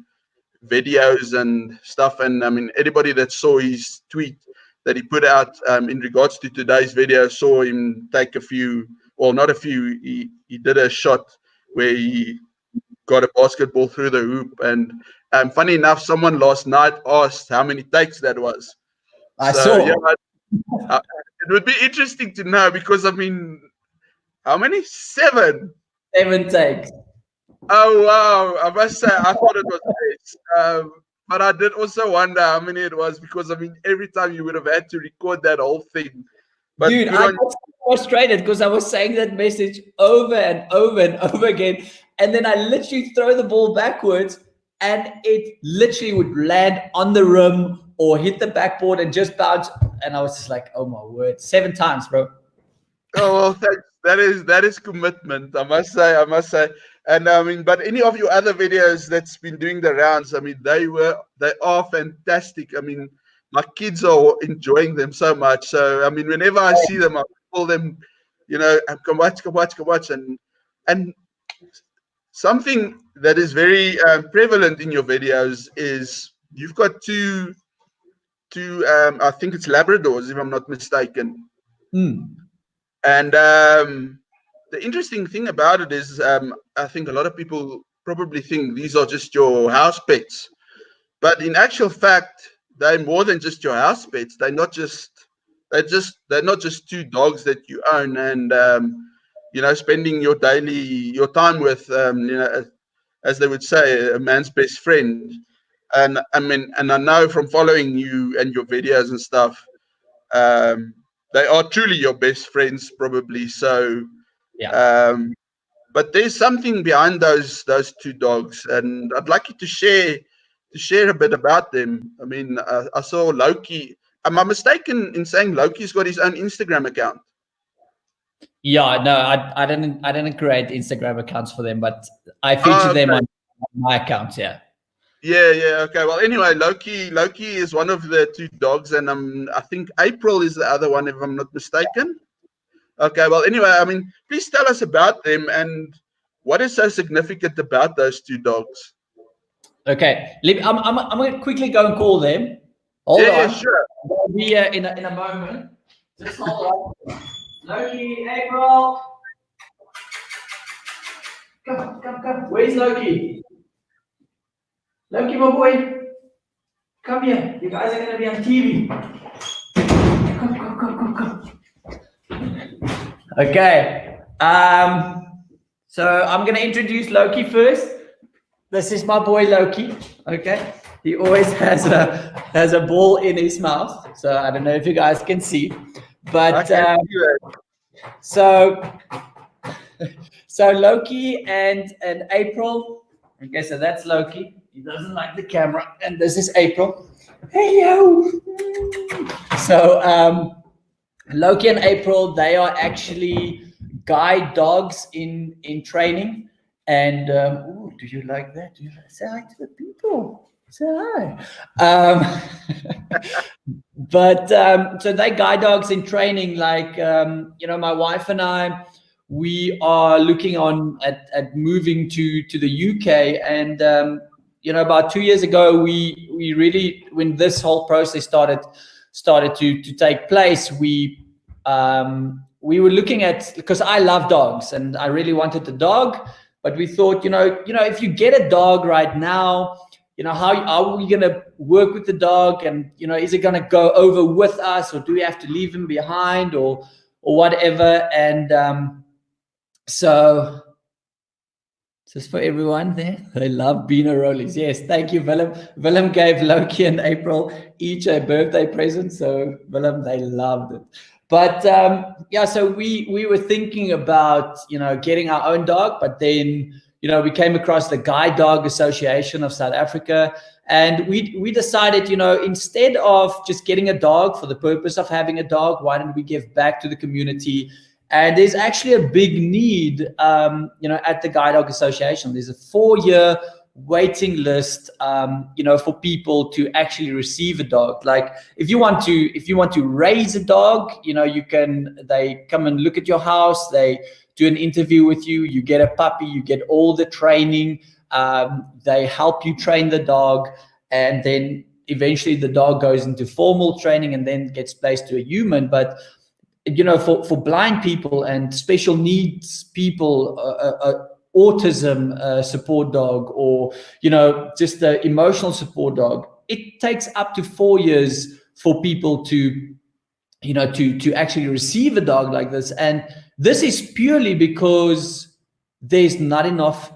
videos and stuff. And I mean, anybody that saw his tweet that he put out in regards to today's video saw him take a few, well, not a few. He did a shot where he got a basketball through the hoop. And funny enough, someone last night asked how many takes that was. I saw. Yeah, it would be interesting to know, because I mean, how many? 7 takes. Oh wow! I must say, I thought it was 8, but I did also wonder how many it was, because I mean, every time you would have had to record that whole thing. But dude, I was frustrated because I was saying that message over and over and over again, and then I literally throw the ball backwards, and it literally would land on the rim or hit the backboard and just bounce. And I was just like, "Oh my word, 7 times, bro!" Oh well, thanks. That is commitment. I must say. And I mean, but any of your other videos that's been doing the rounds, I mean, they are fantastic. I mean, my kids are enjoying them so much. So I mean, whenever I see them, I call them, come watch, and something that is very prevalent in your videos is you've got two I think it's Labradors, if I'm not mistaken. And the interesting thing about it is, I think a lot of people probably think these are just your house pets, but in actual fact, they're more than just your house pets. They're not just 2 dogs that you own and spending your time with, as they would say, a man's best friend. And I know from following you and your videos and stuff, they are truly your best friends, probably. So, yeah. But there's something behind those 2 dogs, and I'd like you to share a bit about them. I mean, I saw Loki. Am I mistaken in saying Loki's got his own Instagram account? Yeah, no, I didn't create Instagram accounts for them, but I feature them on my accounts. Yeah. Yeah. Okay. Well, anyway, Loki is one of the 2 dogs, and I think April is the other one, if I'm not mistaken. Okay. Well, anyway, I mean, please tell us about them and what is so significant about those 2 dogs. Okay. I'm going to quickly go and call them. Hold on. Yeah, sure. I'll be here in a moment. Just hold on. Loki, April. Come. Where's Loki? Loki, my boy. Come here. You guys are going to be on TV. Come. Okay. So I'm going to introduce Loki first. This is my boy Loki. Okay. He always has a ball in his mouth. So I don't know if you guys can see, but so Loki and April. Okay, so that's Loki. He doesn't like the camera, and this is April. Hello. So Loki and April, they are actually guide dogs in training. And ooh, do you like that? Do you say hi to the people? Say hi. But so they guide dogs in training. Like my wife and I, we are looking on at moving to the UK, and about 2 years ago, we really, when this whole process started to take place, we were looking at, because I love dogs and I really wanted a dog, but we thought, if you get a dog right now, how are we going to work with the dog, and is it going to go over with us, or do we have to leave him behind, or whatever? And so just for everyone there, they love Beano Rollies. Yes, thank you, Willem. Willem gave Loki and April each a birthday present, so Willem, they loved it. But so we were thinking about getting our own dog, but then we came across the Guide Dog Association of South Africa, and we decided instead of just getting a dog for the purpose of having a dog, why don't we give back to the community? And there's actually a big need, at the Guide Dog Association. There's a 4-year waiting list, for people to actually receive a dog. Like if you want to raise a dog, they come and look at your house, they do an interview with you, you get a puppy, you get all the training, they help you train the dog, and then eventually the dog goes into formal training and then gets placed to a human. But for blind people and special needs people, autism support dog, or just an emotional support dog, it takes up to 4 years for people to actually receive a dog like this. And this is purely because there's not enough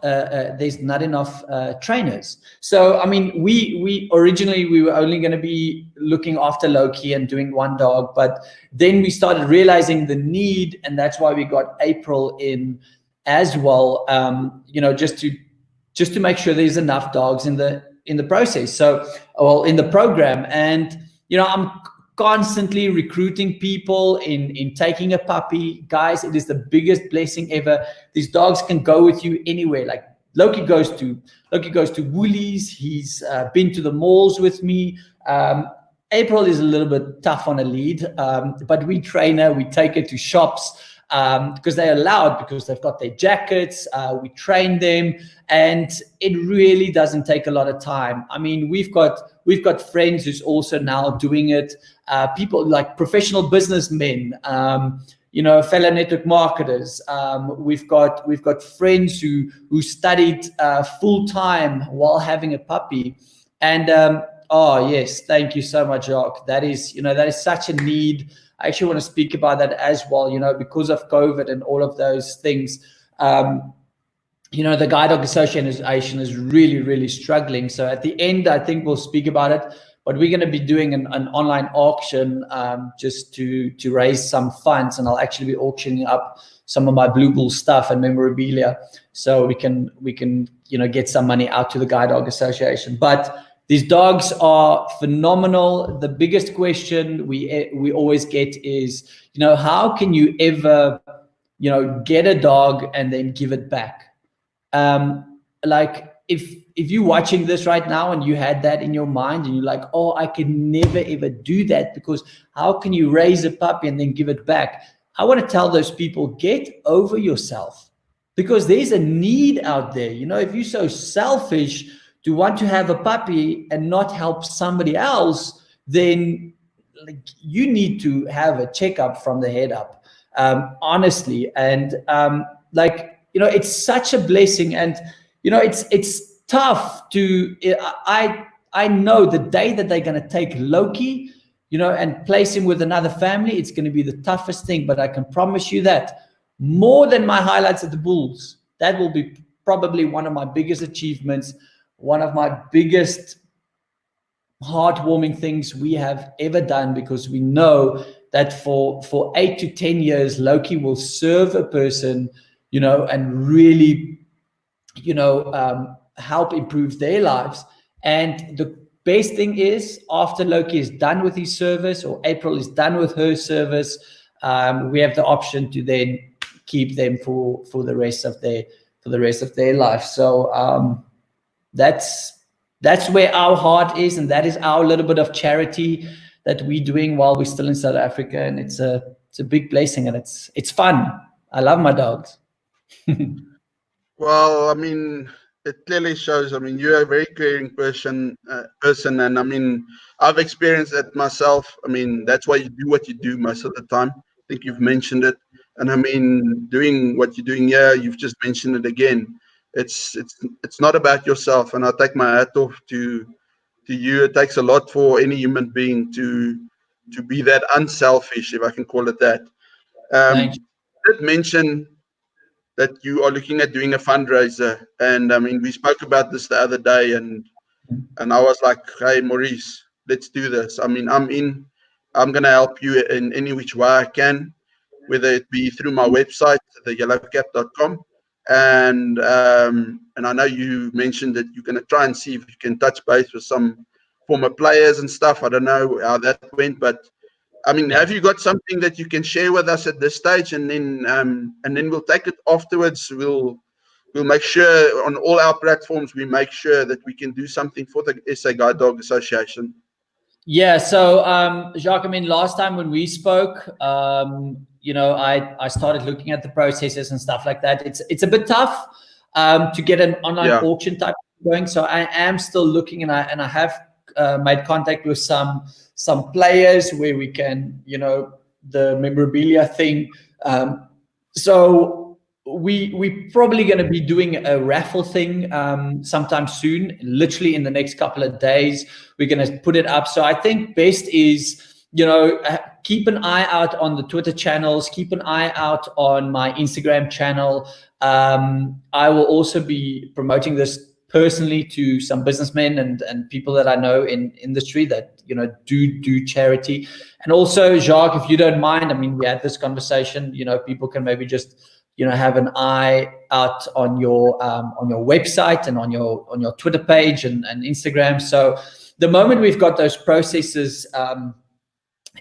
trainers. So I mean, we originally were only going to be looking after Loki and doing one dog, but then we started realizing the need, and that's why we got April in as well, just to make sure there's enough dogs in the process. So, well, in the program. And I'm constantly recruiting people in taking a puppy. Guys, it is the biggest blessing ever. These dogs can go with you anywhere. Like Loki goes to Woolies. He's been to the malls with me. April is a little bit tough on a lead, but we train her. We take her to shops because they're allowed, because they've got their jackets. We train them, and it really doesn't take a lot of time. I mean, we've got friends who's also now doing it. People like professional businessmen, fellow network marketers. We've got friends who studied full time while having a puppy. And oh yes, thank you so much, Jacques. That is such a need. I actually want to speak about that as well. Because of COVID and all of those things, the Guide Dog Association is really, really struggling. So at the end, I think we'll speak about it. But we're going to be doing an online auction just to raise some funds, and I'll actually be auctioning up some of my Blue Bull stuff and memorabilia, so we can get some money out to the Guide Dog Association. But these dogs are phenomenal. The biggest question we always get is, how can you ever get a dog and then give it back? Like if you're watching this right now and you had that in your mind and you're like, oh, I can never ever do that, because how can you raise a puppy and then give it back? I want to tell those people, get over yourself, because there's a need out there. If you're so selfish to want to have a puppy and not help somebody else, then you need to have a checkup from the head up, honestly. And it's such a blessing, and it's tough to. I know the day that they're going to take Loki, and place him with another family, it's going to be the toughest thing. But I can promise you that more than my highlights at the Bulls. That will be probably one of my biggest achievements, one of my biggest heartwarming things we have ever done, because we know that for 8 to 10 years, Loki will serve a person, and really, help improve their lives. And the best thing is, after Loki is done with his service, or April is done with her service, we have the option to then keep them for the rest of their life. So that's where our heart is, and that is our little bit of charity that we're doing while we're still in South Africa. And it's a big blessing, and it's fun. I love my dogs. Well, I mean, it clearly shows. I mean, you're a very caring person, and I mean, I've experienced it myself. I mean, that's why you do what you do most of the time. I think you've mentioned it, and I mean, doing what you're doing here, you've just mentioned it again. It's not about yourself, and I take my hat off to you. It takes a lot for any human being to be that unselfish, if I can call it that. Thank you. I did mention that you are looking at doing a fundraiser, and I mean, we spoke about this the other day, and I was like, hey, Maurice, let's do this. I mean, I'm going to help you in any which way I can, whether it be through my website, theyellowcap.com. And I know you mentioned that you're going to try and see if you can touch base with some former players and stuff. I don't know how that went, but I mean, have you got something that you can share with us at this stage, and then we'll take it afterwards. We'll make sure on all our platforms we make sure that we can do something for the SA Guide Dog Association. Yeah. So, Jacques, I mean, last time when we spoke, I started looking at the processes and stuff like that. It's a bit tough to get an online auction type going. So I am still looking, and I have made contact with some players where we can, the memorabilia thing. So we probably going to be doing a raffle thing sometime soon, literally in the next couple of days. We're going to put it up. So I think best is, keep an eye out on the Twitter channels, keep an eye out on my Instagram channel. I will also be promoting this personally to some businessmen and people that I know in industry that, do charity. And also, Jacques, if you don't mind, I mean, we had this conversation, people can maybe just, have an eye out on your website and on your Twitter page and Instagram. So the moment we've got those processes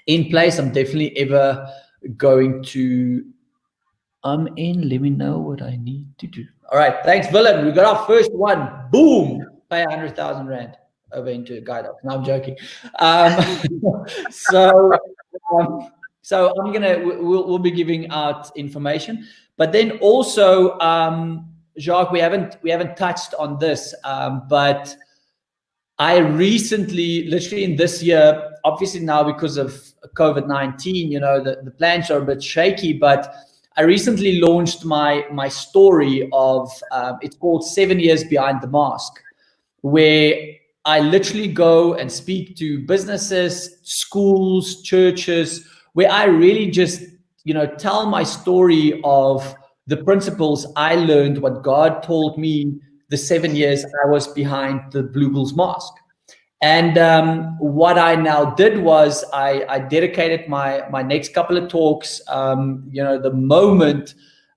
in place, I'm definitely ever going to, I'm in, let me know what I need to do. All right, thanks, Willem. We got our first one. Boom! Pay 100,000 Rand over into a guide dog. No, I'm joking. So I'm we'll be giving out information, but then also, Jacques, we haven't touched on this, but I recently, literally in this year, obviously now because of COVID-19, the plans are a bit shaky, but I recently launched my story of, it's called 7 Years Behind the Mask, where I literally go and speak to businesses, schools, churches, where I really just, tell my story of the principles I learned, what God told me the 7 years I was behind the Blue Bulls mask. And what I now did was I dedicated my next couple of talks, the moment,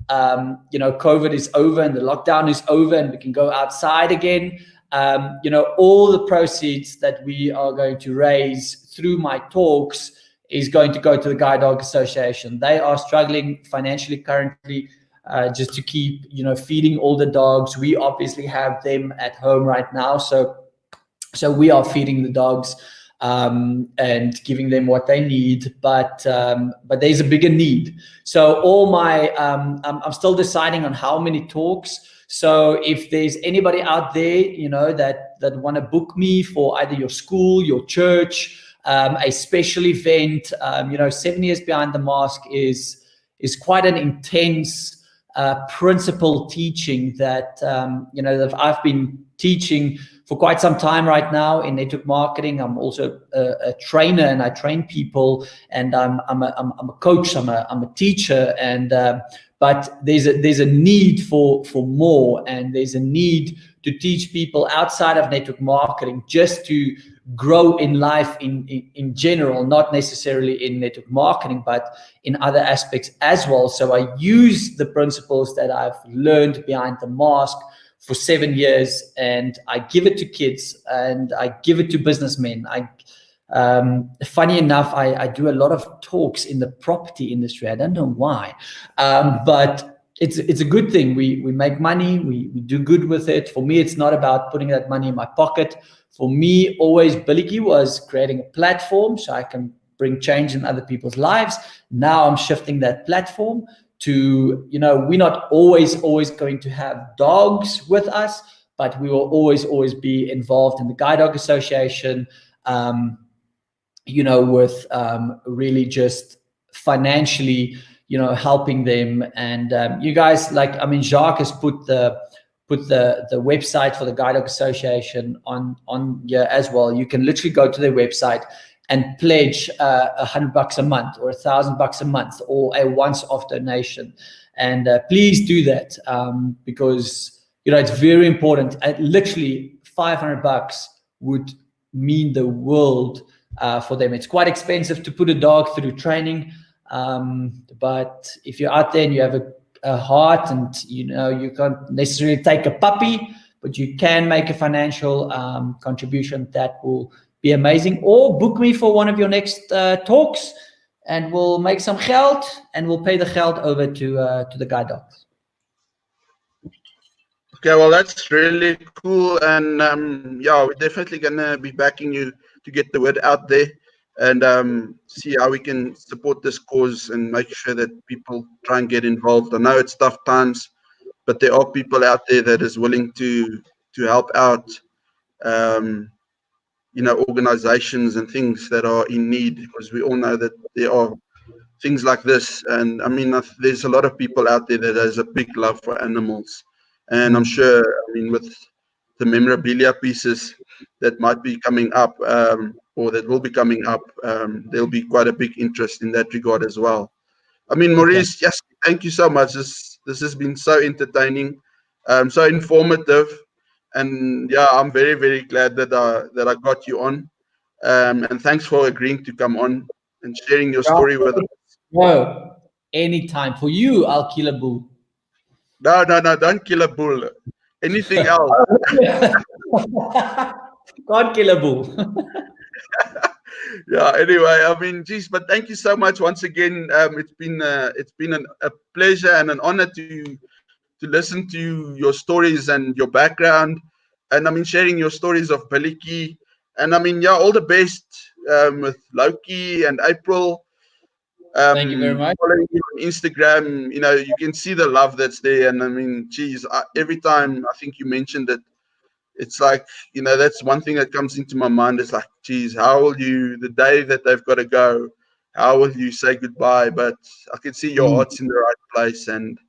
COVID is over and the lockdown is over and we can go outside again, all the proceeds that we are going to raise through my talks is going to go to the Guide Dog Association. They are struggling financially currently, just to keep, feeding all the dogs. We obviously have them at home right now. So we are feeding the dogs and giving them what they need, but there's a bigger need. So I'm still deciding on how many talks. So if there's anybody out there, that want to book me for either your school, your church, a special event, 7 Years Behind the Mask is quite an intense principle teaching that that I've been teaching for quite some time right now in network marketing. I'm also a trainer, and I train people, and I'm a coach. I'm a teacher, and but there's a need for more, and there's a need to teach people outside of network marketing just to grow in life in general, not necessarily in network marketing, but in other aspects as well. So I use the principles that I've learned behind the mask for 7 years, and I give it to kids, and I give it to businessmen. Funny enough, I do a lot of talks in the property industry. I don't know why, but it's a good thing. We make money, we do good with it. For me, it's not about putting that money in my pocket. For me, always Bulletjie was creating a platform so I can bring change in other people's lives. Now I'm shifting that platform to, we're not always going to have dogs with us, but we will always be involved in the Guide Dog Association, with really just financially, helping them. And you guys, Jacques has put the website for the Guide Dog Association on here as well. You can literally go to their website and pledge $100 a month or $1,000 a month or a once-off donation. And please do that because it's very important. Literally $500 would mean the world for them. It's quite expensive to put a dog through training, but if you're out there and you have a heart, and you can't necessarily take a puppy, but you can make a financial contribution, that will be amazing. Or book me for one of your next talks, and we'll make some geld, and we'll pay the geld over to the guide dogs. Okay, well, that's really cool, and we're definitely gonna be backing you to get the word out there, and see how we can support this cause and make sure that people try and get involved. I know it's tough times, but there are people out there that is willing to help out, organizations and things that are in need, because we all know that there are things like this. And I mean, there's a lot of people out there that has a big love for animals, and I'm sure, with the memorabilia pieces that might be coming up, or that will be coming up, there'll be quite a big interest in that regard as well. Maurice, yes, thank you so much. This has been so entertaining, so informative, and I'm very, very glad that I got you on, and thanks for agreeing to come on and sharing your story with us. No, anytime. For you, I'll kill a bull. No, don't kill a bull. Anything else? Can't kill a bull. Anyway, geez, but thank you so much once again. It's been a pleasure and an honor to listen to your stories and your background, and sharing your stories of Bulletjie, and all the best with Loki and April. Thank you very much. Following you on Instagram, you can see the love that's there, and geez, every time I think you mentioned it, it's like, that's one thing that comes into my mind. It's like, geez, how will you, the day that they've got to go, how will you say goodbye? But I can see your heart's in the right place, and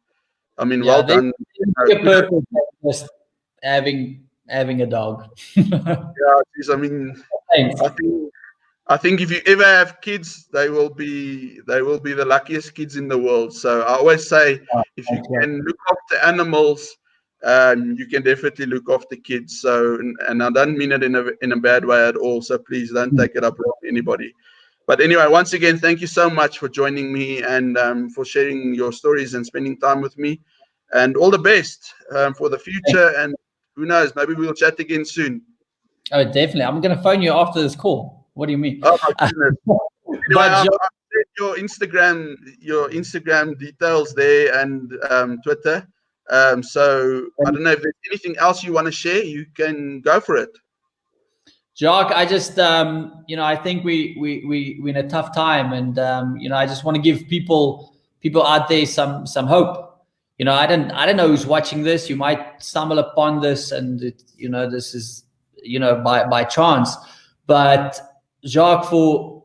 well done. Just having a dog. Geez, I think if you ever have kids, they will be the luckiest kids in the world. So I always say, if you can look after animals, you can definitely look after kids. So, and I don't mean it in a bad way at all. So please don't take it up with anybody. But anyway, once again, thank you so much for joining me, and for sharing your stories and spending time with me. And all the best for the future. And who knows, maybe we'll chat again soon. Oh, definitely. I'm going to phone you after this call. What do you mean? Oh my goodness. Anyway, I've said your Instagram details there, and Twitter. So I don't know if there's anything else you want to share. You can go for it. Jacques, I just I think we're in a tough time, and I just want to give people out there some hope. I don't know who's watching this. You might stumble upon this, and this is by chance. But Jacques, for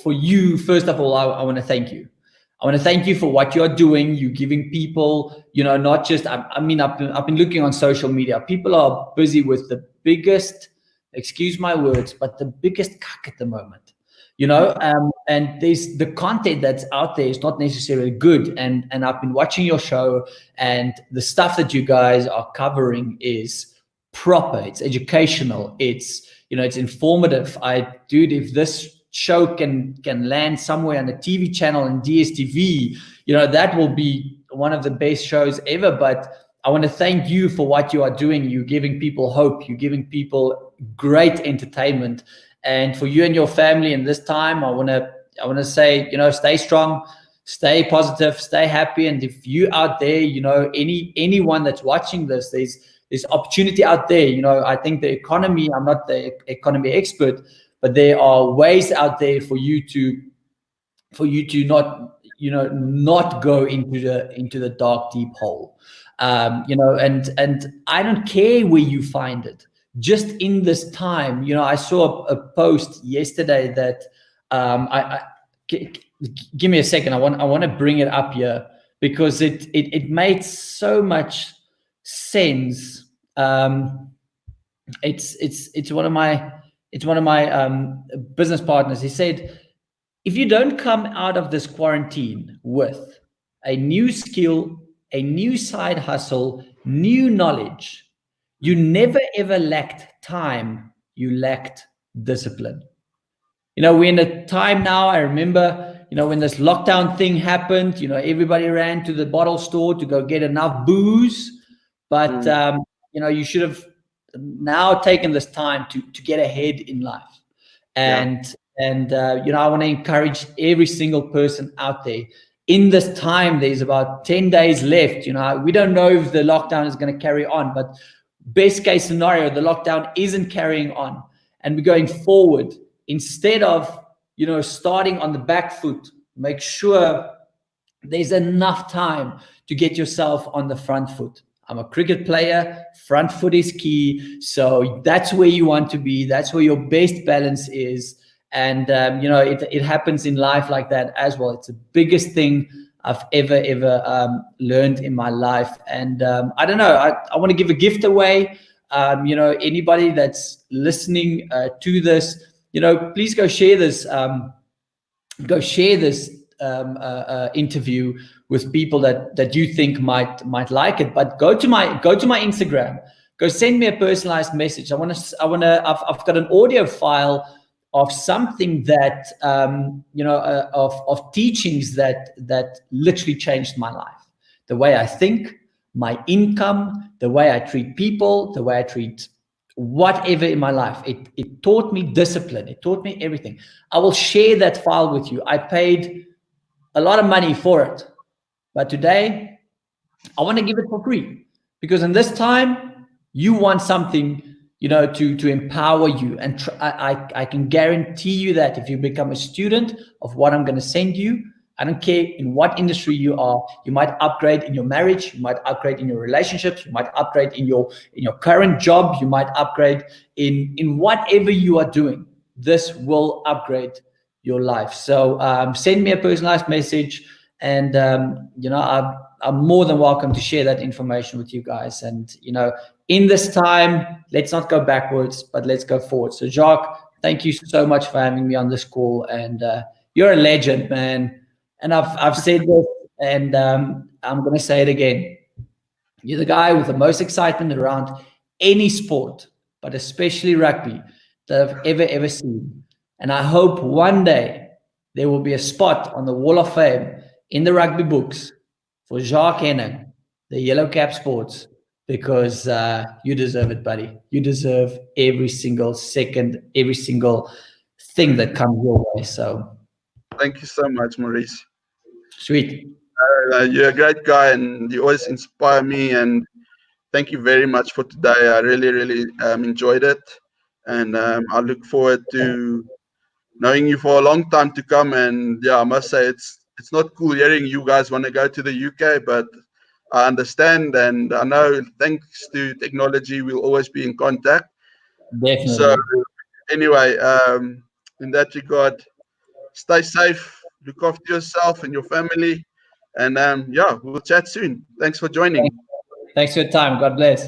you, first of all, I want to thank you. I want to thank you for what you're doing. You're giving people, not just, I mean, I've been looking on social media. People are busy with the biggest, excuse my words, but the biggest cuck at the moment, and there's the content that's out there is not necessarily good. And I've been watching your show, and the stuff that you guys are covering is proper. It's educational. It's, it's informative. Dude, if this show can land somewhere on the TV channel and DSTV, that will be one of the best shows ever. But I want to thank you for what you are doing. You're giving people hope. You're giving people great entertainment. And for you and your family in this time, I want to say, stay strong, stay positive, stay happy. And if you out there, anyone that's watching this, there's opportunity out there. I think the economy, I'm not the economy expert, but there are ways out there for you to not go into the dark, deep hole. And I don't care where you find it. Just in this time, I saw a post yesterday that give me a second. I want to bring it up here because it made so much sense. It's one of my business partners. He said, if you don't come out of this quarantine with a new skill, a new side hustle, new knowledge, you never ever lacked time, you lacked discipline. We're in a time now, I remember, when this lockdown thing happened, everybody ran to the bottle store to go get enough booze. But, you should have now taken this time to get ahead in life. And I want to encourage every single person out there. In this time, there's about 10 days left. We don't know if the lockdown is going to carry on, but best case scenario, the lockdown isn't carrying on and we're going forward. Instead of, starting on the back foot, make sure there's enough time to get yourself on the front foot. I'm a cricket player. Front foot is key. So that's where you want to be. That's where your best balance is. And, it happens in life like that as well. It's the biggest thing I've ever learned in my life. And I don't know, I want to give a gift away. Anybody that's listening to this, please go share this. Interview with people that you think might like it. But go to my Instagram. Go send me a personalized message. I've got an audio file of something that of teachings that literally changed my life. The way I think, my income, the way I treat people, the way I treat whatever in my life. It taught me discipline. It taught me everything. I will share that file with you. I paid a lot of money for it, but today I want to give it for free, because in this time you want something, to empower you. And I can guarantee you that if you become a student of what I'm going to send you, I don't care in what industry you are, you might upgrade in your marriage, you might upgrade in your relationships, you might upgrade in your current job, you might upgrade in whatever you are doing. This will upgrade your life. So send me a personalized message, and I'm more than welcome to share that information with you guys. And in this time, let's not go backwards, but let's go forward. So Jacques, thank you so much for having me on this call, and you're a legend, man. And I've said this, and I'm going to say it again. You're the guy with the most excitement around any sport, but especially rugby, that I've ever seen. And I hope one day there will be a spot on the Wall of Fame in the rugby books for Jacques Henning, the Yellow Cap Sports, because you deserve it, buddy. You deserve every single second, every single thing that comes your way. So thank you so much, Maurice. Sweet. You're a great guy, and you always inspire me. And thank you very much for today. I really enjoyed it, and I look forward to knowing you for a long time to come. And yeah, I must say it's not cool hearing you guys want to go to the UK, but I understand, and I know thanks to technology we'll always be in contact. Definitely. So anyway, in that regard, stay safe, Look after yourself and your family. And yeah, we'll chat soon. Thanks for joining. Thanks for your time. God bless.